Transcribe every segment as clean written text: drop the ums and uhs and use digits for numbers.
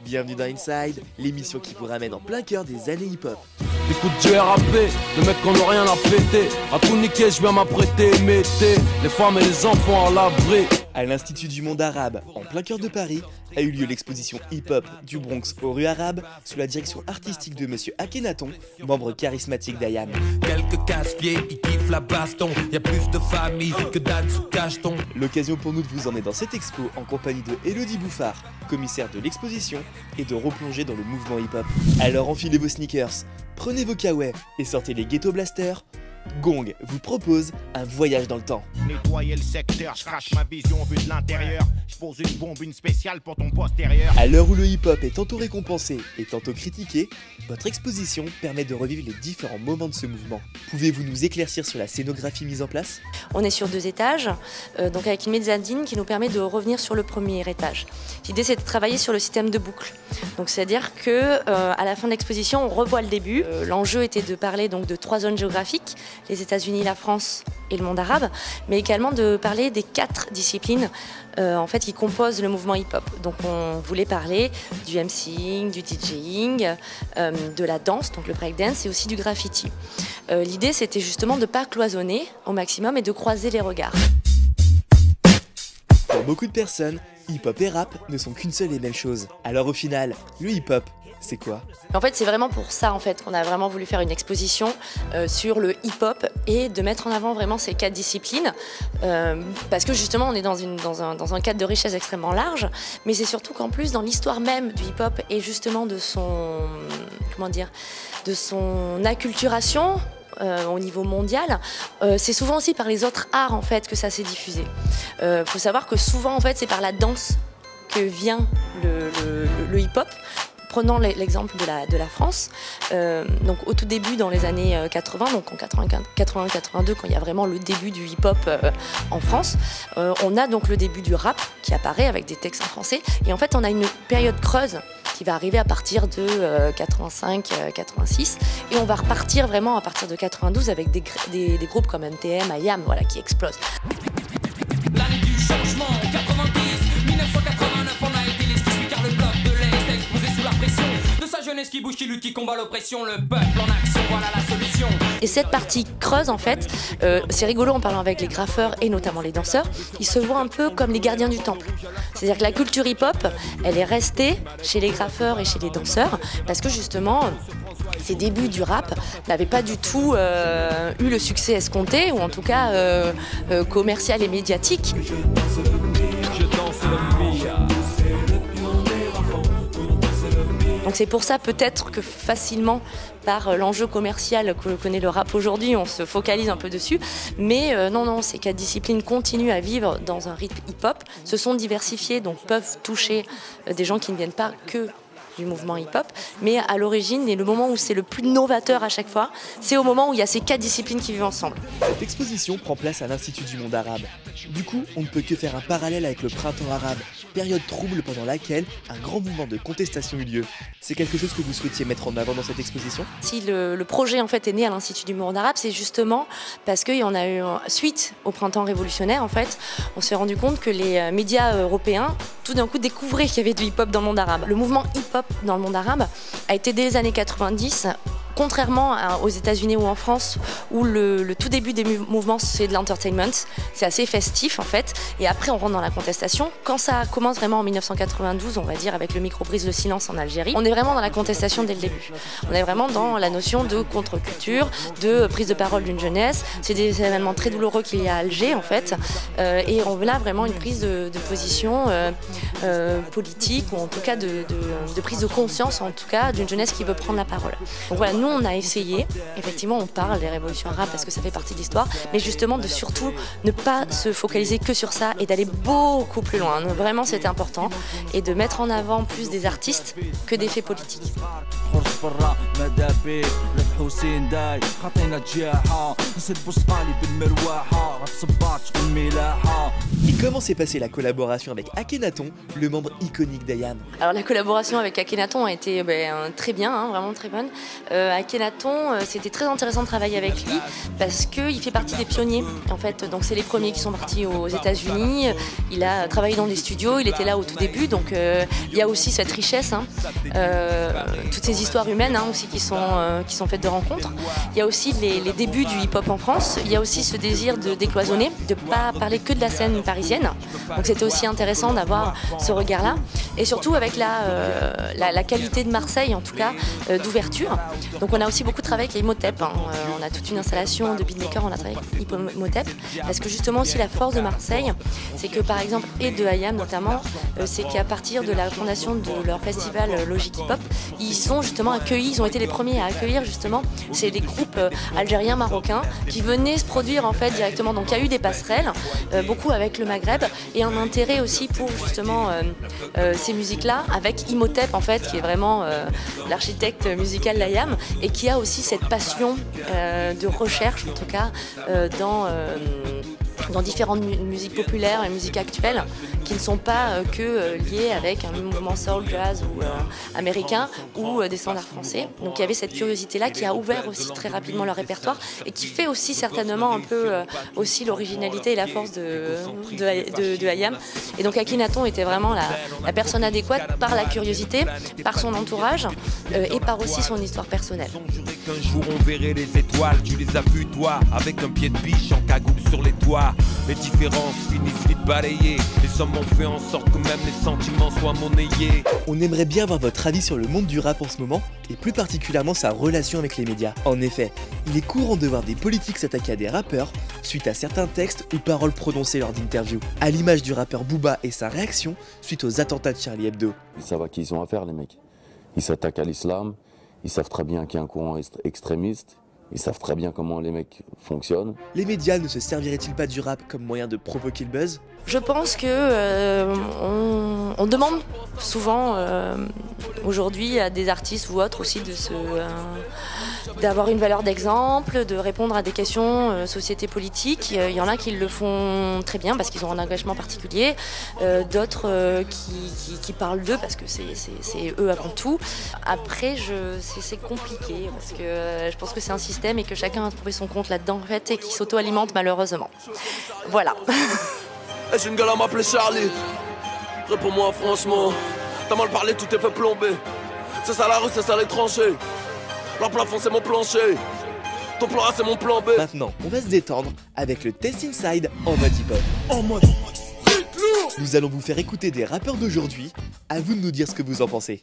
Bienvenue dans Inside, l'émission qui vous ramène en plein cœur des années hip-hop. Écoute du RAP, de mecs qu'on n'a rien à péter. À tout niquer, je viens m'apprêter, mettez les femmes et les enfants à l'abri. À l'Institut du Monde Arabe, en plein cœur de Paris, a eu lieu l'exposition hip-hop du Bronx aux rues arabes sous la direction artistique de Monsieur Akhenaton, membre charismatique d'IAM. Quelques casse-pieds, ils kiffent la baston. Y'a plus de famille que d'ânes sous cacheton. L'occasion pour nous de vous emmener dans cette expo en compagnie de Elodie Bouffard, commissaire de l'exposition, et de replonger dans le mouvement hip-hop. Alors enfilez vos sneakers, prenez vos kawaii et sortez les ghetto blasters. Gong vous propose un voyage dans le temps. Nettoyer le secteur, je crache ma vision vue de l'intérieur. Je pose une bombe, une spéciale pour ton postérieur. À l'heure où le hip-hop est tantôt récompensé et tantôt critiqué, votre exposition permet de revivre les différents moments de ce mouvement. Pouvez-vous nous éclaircir sur la scénographie mise en place? On est sur 2 étages, donc avec une mezzanine qui nous permet de revenir sur le premier étage. L'idée, c'est de travailler sur le système de boucle. Donc c'est-à-dire que à la fin de l'exposition, on revoit le début. L'enjeu était de parler donc de 3 zones géographiques, les États-Unis, la France et le monde arabe, mais également de parler des 4 disciplines en fait, qui composent le mouvement hip-hop. Donc on voulait parler du MCing, du DJing, de la danse, donc le breakdance, et aussi du graffiti. L'idée, c'était justement de ne pas cloisonner au maximum et de croiser les regards. Pour beaucoup de personnes, hip-hop et rap ne sont qu'une seule et même chose. Alors au final, le hip-hop, c'est quoi? En fait, c'est vraiment pour ça qu'on a vraiment voulu faire une exposition sur le hip-hop et de mettre en avant vraiment ces 4 disciplines parce que justement, on est dans un cadre de richesse extrêmement large, mais c'est surtout qu'en plus, dans l'histoire même du hip-hop et justement de son, de son acculturation au niveau mondial, c'est souvent aussi par les autres arts en fait que ça s'est diffusé. Faut savoir que souvent en fait, c'est par la danse que vient le hip-hop. Prenons l'exemple de la France, donc au tout début dans les années 80, donc en 80-82, quand il y a vraiment le début du hip-hop en France, on a donc le début du rap qui apparaît avec des textes en français, et en fait on a une période creuse qui va arriver à partir de 85-86, et on va repartir vraiment à partir de 92 avec des groupes comme NTM, IAM, voilà, qui explosent. L'année du changement, 90, 1989, on a été les skis, car le bloc de l'Est est exposé sous la pression de sa jeunesse qui bouge, qui lutte, qui combat l'oppression, le peuple en action, voilà la solution. Et cette partie creuse, en fait, c'est rigolo en parlant avec les graffeurs et notamment les danseurs, ils se voient un peu comme les gardiens du temple. C'est-à-dire que la culture hip-hop, elle est restée chez les graffeurs et chez les danseurs, parce que justement, ces débuts du rap n'avaient pas du tout eu le succès escompté, ou en tout cas commercial et médiatique. Donc c'est pour ça peut-être que facilement, par l'enjeu commercial que connaît le rap aujourd'hui, on se focalise un peu dessus. Mais non, ces 4 disciplines continuent à vivre dans un rythme hip-hop, se sont diversifiées, donc peuvent toucher des gens qui ne viennent pas que du mouvement hip-hop, mais à l'origine, et le moment où c'est le plus novateur à chaque fois, c'est au moment où il y a ces 4 disciplines qui vivent ensemble. Cette exposition prend place à l'Institut du Monde Arabe. Du coup, on ne peut que faire un parallèle avec le printemps arabe, période trouble pendant laquelle un grand mouvement de contestation eut lieu. C'est quelque chose que vous souhaitiez mettre en avant dans cette exposition? Si le projet en fait est né à l'Institut du Monde Arabe, c'est justement parce qu'il y en a eu suite au printemps révolutionnaire. En fait, on s'est rendu compte que les médias européens, tout d'un coup, découvraient qu'il y avait du hip-hop dans le monde arabe. Le mouvement hip-hop dans le monde arabe a été dès les années 90. Contrairement aux États-Unis ou en France, où le tout début des mouvements c'est de l'entertainment, c'est assez festif en fait, et après on rentre dans la contestation. Quand ça commence vraiment en 1992, on va dire avec le micro-brise le silence en Algérie, on est vraiment dans la contestation dès le début. On est vraiment dans la notion de contre-culture, de prise de parole d'une jeunesse. C'est des événements très douloureux qu'il y a à Alger en fait, et on a vraiment une prise de position politique, ou en tout cas de prise de conscience en tout cas d'une jeunesse qui veut prendre la parole. Donc voilà, nous nous on a essayé, effectivement on parle des révolutions arabes parce que ça fait partie de l'histoire, mais justement de surtout ne pas se focaliser que sur ça et d'aller beaucoup plus loin. Vraiment c'était important, et de mettre en avant plus des artistes que des faits politiques. Et comment s'est passée la collaboration avec Akhenaton, le membre iconique d'IAM? Alors la collaboration avec Akhenaton a été très bien, hein, vraiment très bonne. Akhenaton, c'était très intéressant de travailler avec lui parce qu'il fait partie des pionniers en fait. Donc c'est les premiers qui sont partis aux États-Unis. Il a travaillé dans des studios, il était là au tout début, donc il y a aussi cette richesse, hein, toutes ces histoires humaines hein, aussi qui sont faites de rencontres. Il y a aussi les débuts du hip-hop en France. Il y a aussi ce désir de décloisonner, de ne pas parler que de la scène parisienne. Donc c'était aussi intéressant d'avoir ce regard-là. Et surtout avec la qualité de Marseille, en tout cas, d'ouverture. Donc on a aussi beaucoup travaillé avec Imhotep. Hein. On a toute une installation de beatmaker, on a travaillé avec Imhotep. Parce que justement aussi la force de Marseille, c'est que par exemple, et de IAM notamment, c'est qu'à partir de la fondation de leur festival Logique Hip Hop, ils sont justement accueillis, ils ont été les premiers à accueillir justement, c'est des groupes algériens, marocains, qui venaient se produire en fait directement. Donc il y a eu des passerelles, beaucoup avec le Maghreb, et un intérêt aussi pour justement ces musiques-là, avec Imhotep en fait, qui est vraiment l'architecte musical d'IAM, et qui a aussi cette passion de recherche en tout cas dans différentes musiques populaires et musiques actuelles qui ne sont pas que liées avec un mouvement soul, jazz ou américain ou des standards français. Donc il y avait cette curiosité-là qui a ouvert aussi très rapidement leur répertoire et qui fait aussi certainement un peu aussi l'originalité et la force de IAM. Et donc Akhenaton était vraiment la personne adéquate par la curiosité, par son entourage et par aussi son histoire personnelle. Qu'un jour on verrait les étoiles, tu les as vues toi, avec un pied de biche en cagoule sur les toits. Les différences finissent vite balayées, les hommes ont fait en sorte que même les sentiments soient monnayés. On aimerait bien avoir votre avis sur le monde du rap en ce moment, et plus particulièrement sa relation avec les médias. En effet, il est courant de voir des politiques s'attaquer à des rappeurs suite à certains textes ou paroles prononcées lors d'interviews, à l'image du rappeur Booba et sa réaction suite aux attentats de Charlie Hebdo. Ils savent à qui ils ont affaire les mecs. Ils s'attaquent à l'islam, ils savent très bien qu'il y a un courant extrémiste. Ils savent très bien comment les mecs fonctionnent. Les médias ne se serviraient-ils pas du rap comme moyen de provoquer le buzz? Je pense que on demande souvent aujourd'hui à des artistes ou autres aussi d'avoir une valeur d'exemple, de répondre à des questions société politique. Il y en a qui le font très bien parce qu'ils ont un engagement particulier, d'autres qui parlent d'eux parce que c'est eux avant tout. Après, c'est compliqué parce que je pense que c'est un système et que chacun a trouvé son compte là-dedans en fait, et qui s'auto-alimente malheureusement. Voilà. J'ai une gueule à m'appeler Charlie. Réponds-moi franchement. T'as mal parlé, tout est fait plomber. C'est ça la rue, c'est ça les tranchées. Leur plafond c'est mon plancher. Ton plan A c'est mon plan B. Maintenant, on va se détendre avec le Test Inside en mode hip-hop. En mode nous allons vous faire écouter des rappeurs d'aujourd'hui. À vous de nous dire ce que vous en pensez.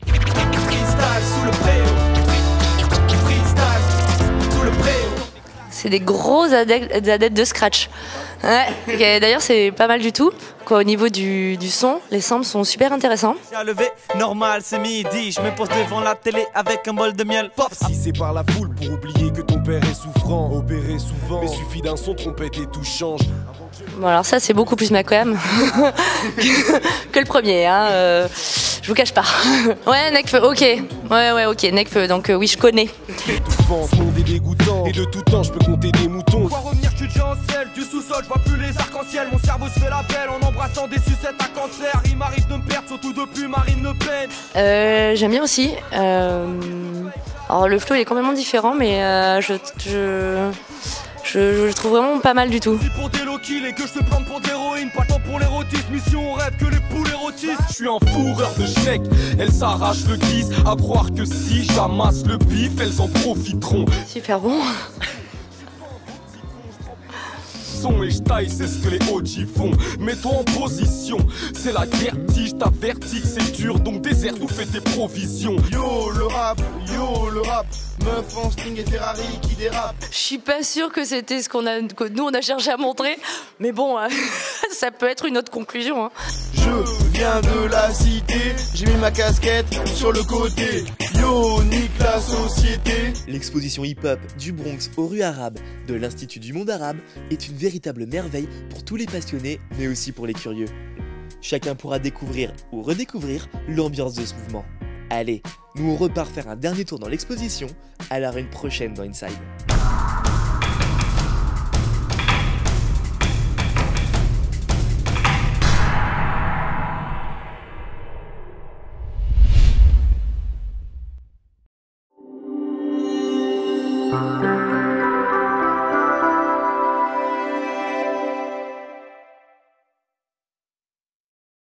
C'est des gros adeptes de scratch. Ouais, d'ailleurs c'est pas mal du tout. Quoi, au niveau du son, les samples sont super intéressants. J'ai levé, normal, c'est midi. Je me pose devant la télé avec un bol de miel. Pop. Si c'est par la foule pour oublier que ton père est souffrant, opéré souvent, mais suffit d'un son trompette et tout change. Bon alors ça c'est beaucoup plus ma com que le premier, hein. Je vous cache pas. Ouais, Nekfeu, ok. Ouais, ok, Nekfeu, donc oui, je connais. Ce monde est dégoûtant, et de tout temps, je peux compter des moutons. Pour revenir, je suis en ciel, du sous-sol, je vois plus les arcs-en-ciel. Mon cerveau se fait la belle en embrassant des sucettes à cancer. Il m'arrive de me perdre, surtout depuis Marine Le Pen. J'aime bien aussi. Alors le flow il est complètement différent, mais je trouve vraiment pas mal du tout. Si pour des low-kill et que je te plante pour d'héroïne, pas tant pour l'érotisme, ici on rêve que les poules érotisent. Je suis un fourreur de chèques, elles s'arrachent le glisse, à croire que si j'amasse le bif, elles en profiteront. Super bon. Et je taille, c'est ce que les OG font. Mets-toi en position, c'est la guerre, tige, t'avertis que c'est dur, donc désert nous fait tes provisions. Yo le rap, meuf en string et Ferrari qui dérape. Je suis pas sûre que c'était que nous on a cherché à montrer, mais bon, ça peut être une autre conclusion. Hein. Je viens viens de la cité, j'ai mis ma casquette sur le côté. Yo, nique la société. L'exposition hip-hop du Bronx aux rues arabes de l'Institut du monde arabe est une véritable merveille pour tous les passionnés, mais aussi pour les curieux. Chacun pourra découvrir ou redécouvrir l'ambiance de ce mouvement. Allez, nous on repart faire un dernier tour dans l'exposition, à la une prochaine dans Inside. Bye.